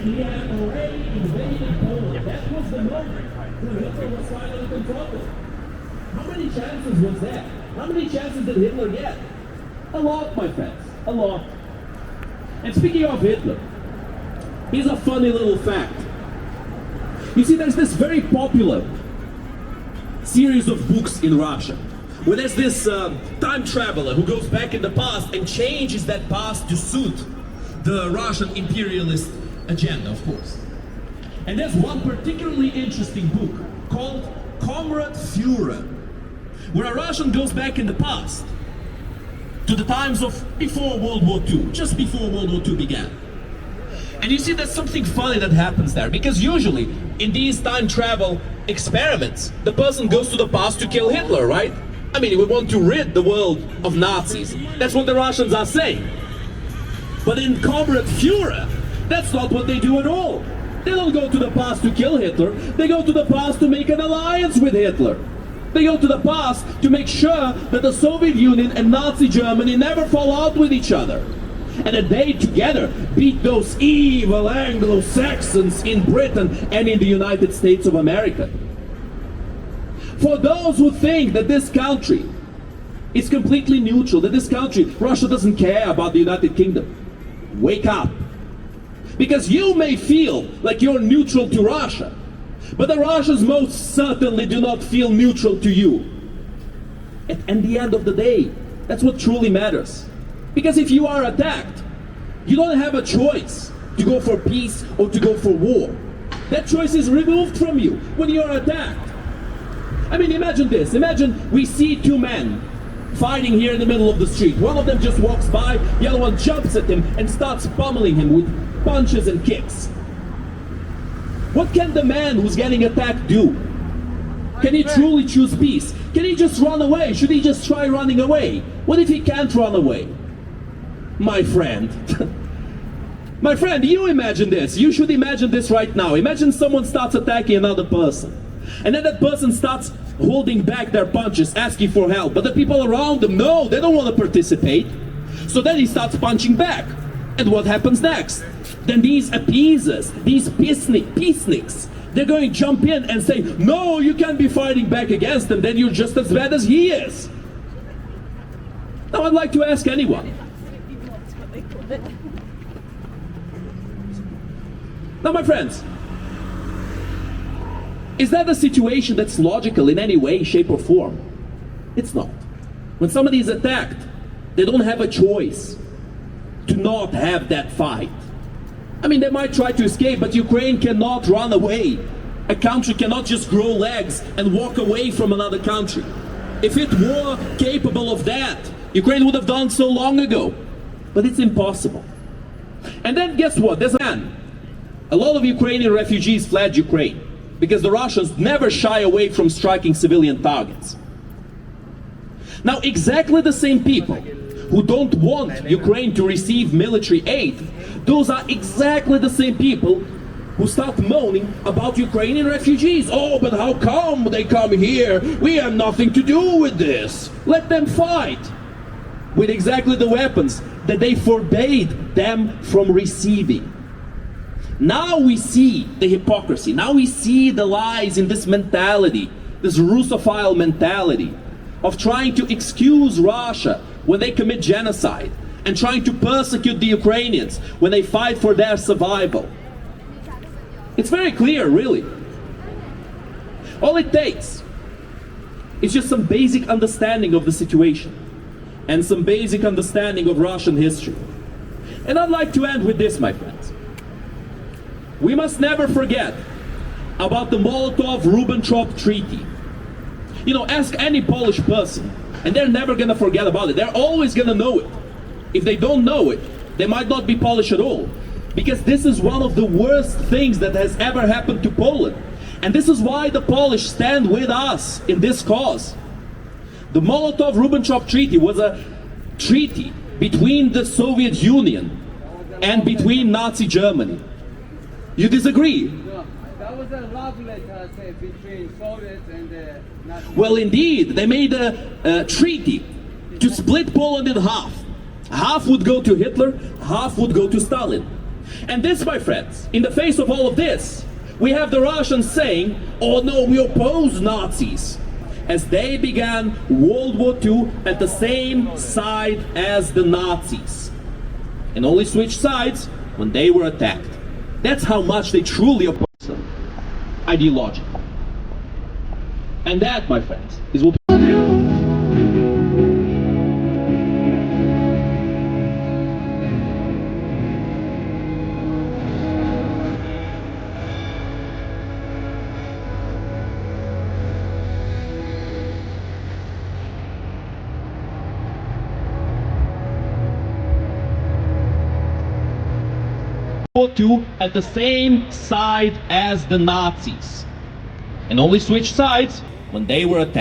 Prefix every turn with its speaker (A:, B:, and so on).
A: He had already invaded Poland. That was the moment when Hitler was finally confronted. How many chances was that? How many chances did Hitler get? A lot, my friends. A lot. And speaking of Hitler, here's a funny little fact. You see, there's this very popular series of books in Russia where there's this time traveler who goes back in the past and changes that past to suit the Russian imperialist agenda, of course. And there's one particularly interesting book called Comrade Führer, where a Russian goes back in the past to the times of before World War II, just before World War II began. And you see, there's something funny that happens there, because usually in these time travel experiments, the person goes to the past to kill Hitler, right? I mean, we want to rid the world of Nazis. That's what the Russians are saying. But in Comrade Führer, that's not what they do at all. They don't go to the past to kill Hitler. They go to the past to make an alliance with Hitler. They go to the past to make sure that the Soviet Union and Nazi Germany never fall out with each other. And that they together beat those evil Anglo-Saxons in Britain and in the United States of America. For those who think that this country is completely neutral, that this country, Russia, doesn't care about the United Kingdom, wake up. Because you may feel like you're neutral to Russia, but the Russians most certainly do not feel neutral to you. At the end of the day, that's what truly matters. Because if you are attacked, you don't have a choice to go for peace or to go for war. That choice is removed from you when you are attacked. I mean, imagine this. Imagine we see two men fighting here in the middle of the street. One of them just walks by, the other one jumps at him and starts pummeling him with punches and kicks. What can the man who's getting attacked do? Can he truly choose peace? Can he just run away? Should he just try running away? What if he can't run away? My friend. My friend, you imagine this. You should imagine this right now. Imagine someone starts attacking another person. And then that person starts holding back their punches, asking for help. But the people around them, no, they don't want to participate. So then he starts punching back. And what happens next? Then these appeasers, these peaceniks, they're going to jump in and say, no, you can't be fighting back against them, then you're just as bad as he is. Now I'd like to ask anyone. Now my friends, is that a situation that's logical in any way, shape or form? It's not. When somebody is attacked, they don't have a choice to not have that fight. I mean, they might try to escape, but Ukraine cannot run away. A country cannot just grow legs and walk away from another country. If it were capable of that, Ukraine would have done so long ago. But it's impossible. And then guess what? There's a man. A lot of Ukrainian refugees fled Ukraine because the Russians never shy away from striking civilian targets. Now, exactly the same people who don't want Ukraine to receive military aid, those are exactly the same people who start moaning about Ukrainian refugees. Oh, but how come they come here? We have nothing to do with this. Let them fight with exactly the weapons that they forbade them from receiving. Now we see the hypocrisy. Now we see the lies in this mentality, this Russophile mentality of trying to excuse Russia when they commit genocide and trying to persecute the Ukrainians when they fight for their survival. It's very clear, really. All it takes is just some basic understanding of the situation and some basic understanding of Russian history. And I'd like to end with this, my friends. We must never forget about the Molotov-Ribbentrop Treaty. You know, ask any Polish person, and they're never going to forget about it. They're always going to know it. If they don't know it, they might not be Polish at all. Because this is one of the worst things that has ever happened to Poland. And this is why the Polish stand with us in this cause. The Molotov-Ribbentrop Treaty was a treaty between the Soviet Union and between Nazi Germany. You disagree?
B: That was a love letter between Soviets and the Nazis.
A: Well, indeed, they made a treaty to split Poland in half. Half would go to Hitler, half would go to Stalin. And this, my friends, in the face of all of this, we have the Russians saying, oh no, we oppose Nazis, as they began World War II at the same side as the Nazis, and only switched sides when they were attacked. That's how much they truly oppose them, ideologically. And that, my friends, is what II at the same side as the Nazis, and only switched sides when they were attacked.